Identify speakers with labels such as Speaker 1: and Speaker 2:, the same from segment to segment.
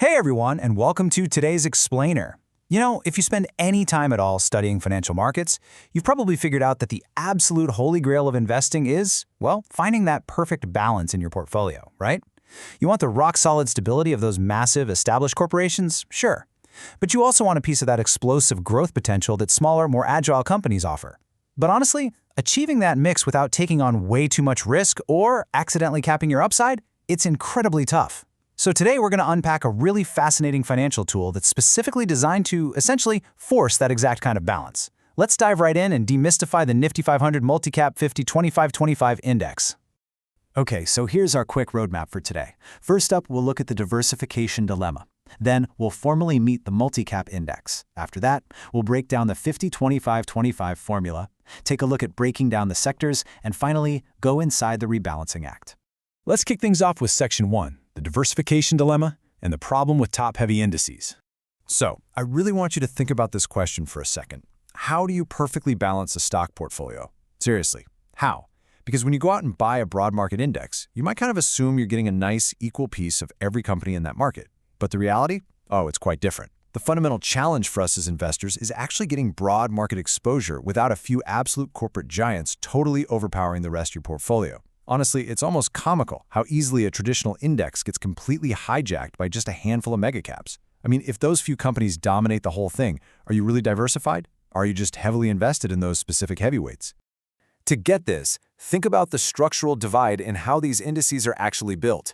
Speaker 1: Hey everyone, and welcome to today's Explainer. You know, if you spend any time at all studying financial markets, you've probably figured out that the absolute holy grail of investing is, well, finding that perfect balance in your portfolio, right? You want the rock-solid stability of those massive, established corporations? Sure. But you also want a piece of that explosive growth potential that smaller, more agile companies offer. But honestly, achieving that mix without taking on way too much risk or accidentally capping your upside, it's incredibly tough. So today we're going to unpack a really fascinating financial tool that's specifically designed to essentially force that exact kind of balance. Let's dive right in and demystify the Nifty 500 Multicap 50-25-25 Index.
Speaker 2: Okay, so here's our quick roadmap for today. First up, we'll look at the diversification dilemma. Then, we'll formally meet the Multicap Index. After that, we'll break down the 50-25-25 formula, take a look at breaking down the sectors, and finally, go inside the rebalancing act.
Speaker 3: Let's kick things off with Section 1, the diversification dilemma and the problem with top-heavy indices. So, I really want you to think about this question for a second. How do you perfectly balance a stock portfolio? Seriously, how? Because when you go out and buy a broad market index, you might kind of assume you're getting a nice, equal piece of every company in that market. But the reality? Oh, it's quite different. The fundamental challenge for us as investors is actually getting broad market exposure without a few absolute corporate giants totally overpowering the rest of your portfolio. Honestly, it's almost comical how easily a traditional index gets completely hijacked by just a handful of megacaps. I mean, if those few companies dominate the whole thing, are you really diversified? Are you just heavily invested in those specific heavyweights? To get this, think about the structural divide in how these indices are actually built.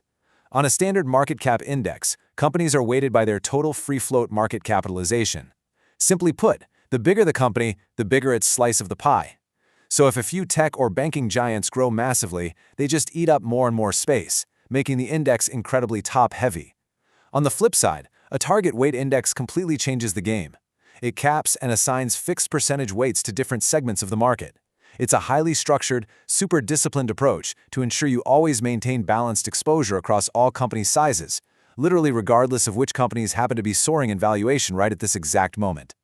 Speaker 3: On a standard market cap index, companies are weighted by their total free float market capitalization. Simply put, the bigger the company, the bigger its slice of the pie. So if a few tech or banking giants grow massively, they just eat up more and more space, making the index incredibly top-heavy. On the flip side, a target weight index completely changes the game. It caps and assigns fixed percentage weights to different segments of the market. It's a highly structured, super disciplined approach to ensure you always maintain balanced exposure across all company sizes, literally regardless of which companies happen to be soaring in valuation right at this exact moment.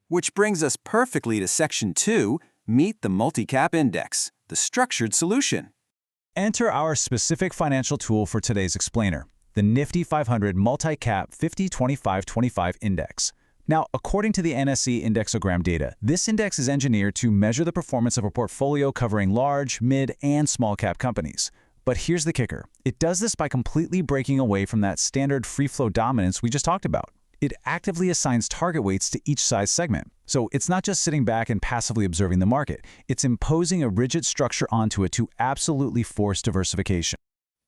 Speaker 4: Which brings us perfectly to Section 2, Meet the Multicap Index, the structured solution.
Speaker 3: Enter our specific financial tool for today's explainer, the Nifty 500 Multicap 50-25-25 Index. Now, according to the NSE Indexogram data, this index is engineered to measure the performance of a portfolio covering large, mid, and small cap companies. But here's the kicker. It does this by completely breaking away from that standard free flow dominance we just talked about. It actively assigns target weights to each size segment. So it's not just sitting back and passively observing the market. It's imposing a rigid structure onto it to absolutely force diversification.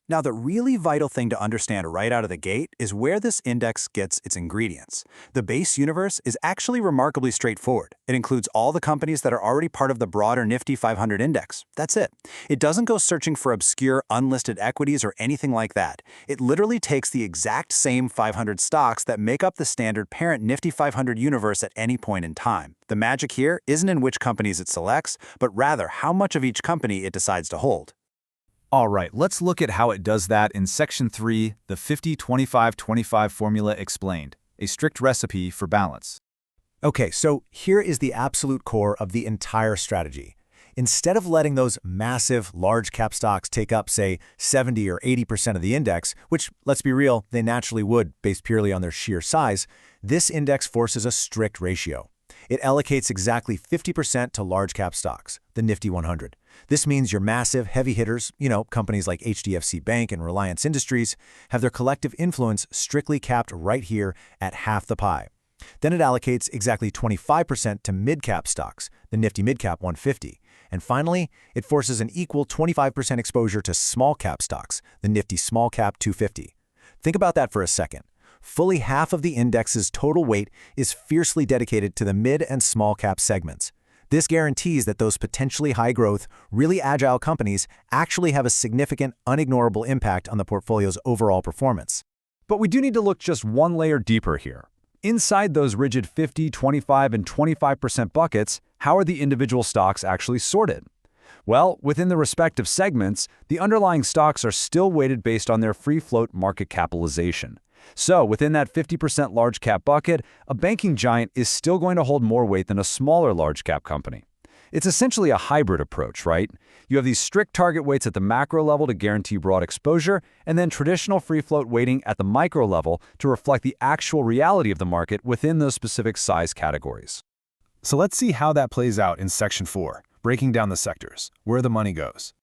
Speaker 1: Now, the really vital thing to understand right out of the gate is where this index gets its ingredients. The base universe is actually remarkably straightforward. It includes all the companies that are already part of the broader Nifty 500 index. That's it. It doesn't go searching for obscure, unlisted equities or anything like that. It literally takes the exact same 500 stocks that make up the standard parent Nifty 500 universe at any point in time. The magic here isn't in which companies it selects, but rather how much of each company it decides to hold.
Speaker 2: All right, let's look at how it does that in Section 3, the 50-25-25 formula explained, a strict recipe for balance.
Speaker 1: Okay, so here is the absolute core of the entire strategy. Instead of letting those massive, large-cap stocks take up, say, 70 or 80% of the index, which, let's be real, they naturally would based purely on their sheer size, this index forces a strict ratio. It allocates exactly 50% to large-cap stocks, the Nifty 100. This means your massive, heavy hitters, companies like HDFC Bank and Reliance Industries, have their collective influence strictly capped right here at half the pie. Then it allocates exactly 25% to mid-cap stocks, the Nifty Midcap 150. And finally, it forces an equal 25% exposure to small-cap stocks, the Nifty Small Cap 250. Think about that for a second. Fully half of the index's total weight is fiercely dedicated to the mid and small cap segments. This guarantees that those potentially high-growth, really agile companies actually have a significant, unignorable impact on the portfolio's overall performance.
Speaker 3: But we do need to look just one layer deeper here. Inside those rigid 50, 25, and 25% buckets, how are the individual stocks actually sorted? Well, within the respective segments, the underlying stocks are still weighted based on their free float market capitalization. So, within that 50% large cap bucket, a banking giant is still going to hold more weight than a smaller large cap company. It's essentially a hybrid approach, right? You have these strict target weights at the macro level to guarantee broad exposure, and then traditional free float weighting at the micro level to reflect the actual reality of the market within those specific size categories.
Speaker 5: So let's see how that plays out in Section 4, breaking down the sectors, where the money goes.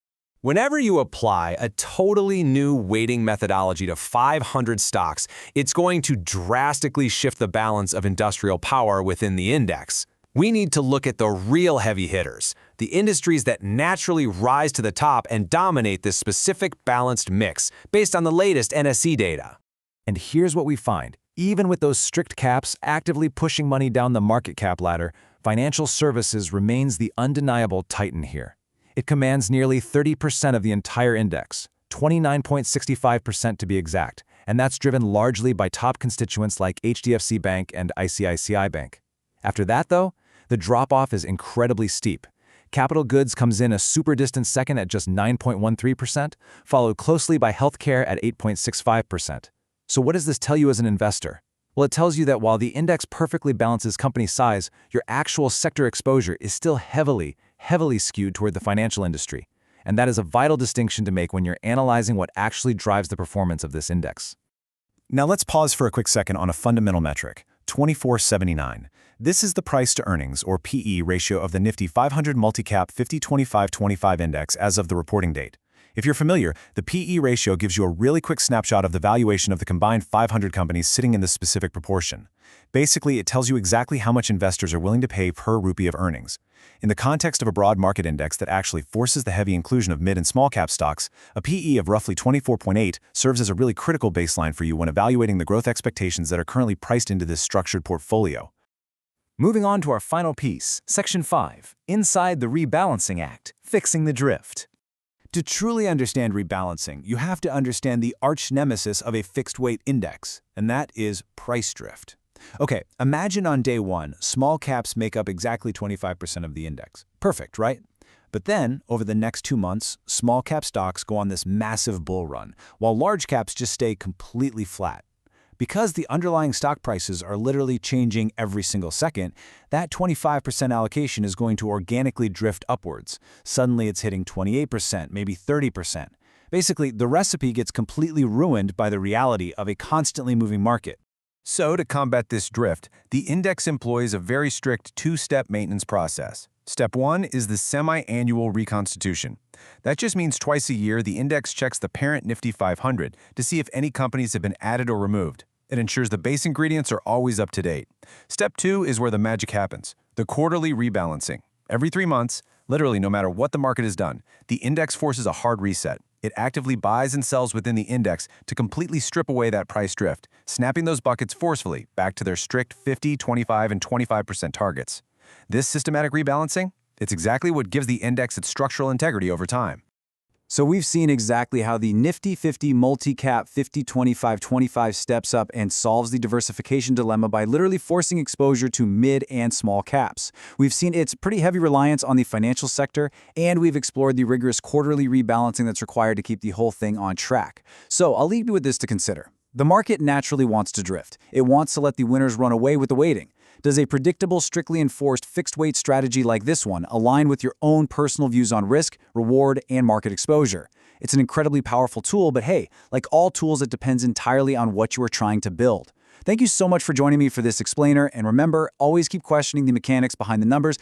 Speaker 4: Whenever you apply a totally new weighting methodology to 500 stocks, it's going to drastically shift the balance of industrial power within the index. We need to look at the real heavy hitters, the industries that naturally rise to the top and dominate this specific balanced mix based on the latest NSE data.
Speaker 2: And here's what we find. Even with those strict caps actively pushing money down the market cap ladder, financial services remains the undeniable titan here. It commands nearly 30% of the entire index, 29.65% to be exact, and that's driven largely by top constituents like HDFC Bank and ICICI Bank. After that, though, the drop-off is incredibly steep. Capital goods comes in a super distant second at just 9.13%, followed closely by healthcare at 8.65%. So what does this tell you as an investor? Well, it tells you that while the index perfectly balances company size, your actual sector exposure is still heavily skewed toward the financial industry. And that is a vital distinction to make when you're analyzing what actually drives the performance of this index.
Speaker 1: Now let's pause for a quick second on a fundamental metric, 2479. This is the price to earnings, or PE, ratio of the Nifty 500 Multicap 50-25-25 index as of the reporting date. If you're familiar, the PE ratio gives you a really quick snapshot of the valuation of the combined 500 companies sitting in this specific proportion. Basically, it tells you exactly how much investors are willing to pay per rupee of earnings. In the context of a broad market index that actually forces the heavy inclusion of mid and small cap stocks, a PE of roughly 24.8 serves as a really critical baseline for you when evaluating the growth expectations that are currently priced into this structured portfolio.
Speaker 2: Moving on to our final piece, Section 5, Inside the Rebalancing Act, Fixing the Drift.
Speaker 1: To truly understand rebalancing, you have to understand the arch nemesis of a fixed-weight index, and that is price drift. Okay, imagine on day one, small caps make up exactly 25% of the index. Perfect, right? But then, over the next 2 months, small cap stocks go on this massive bull run, while large caps just stay completely flat. Because the underlying stock prices are literally changing every single second, that 25% allocation is going to organically drift upwards. Suddenly it's hitting 28%, maybe 30%. Basically, the recipe gets completely ruined by the reality of a constantly moving market.
Speaker 5: So to combat this drift, the index employs a very strict two-step maintenance process. Step 1 is the semi-annual reconstitution. That just means twice a year the index checks the parent Nifty 500 to see if any companies have been added or removed. It ensures the base ingredients are always up to date. Step 2 is where the magic happens, the quarterly rebalancing. Every 3 months, literally no matter what the market has done, the index forces a hard reset. It actively buys and sells within the index to completely strip away that price drift, snapping those buckets forcefully back to their strict 50, 25, and 25% targets. This systematic rebalancing, it's exactly what gives the index its structural integrity over time.
Speaker 2: So we've seen exactly how the Nifty 50 Multicap 50-25-25 steps up and solves the diversification dilemma by literally forcing exposure to mid and small caps. We've seen its pretty heavy reliance on the financial sector, and we've explored the rigorous quarterly rebalancing that's required to keep the whole thing on track. So I'll leave you with this to consider. The market naturally wants to drift. It wants to let the winners run away with the weighting. Does a predictable, strictly enforced fixed-weight strategy like this one align with your own personal views on risk, reward, and market exposure? It's an incredibly powerful tool, but hey, like all tools, it depends entirely on what you are trying to build. Thank you so much for joining me for this explainer, and remember, always keep questioning the mechanics behind the numbers.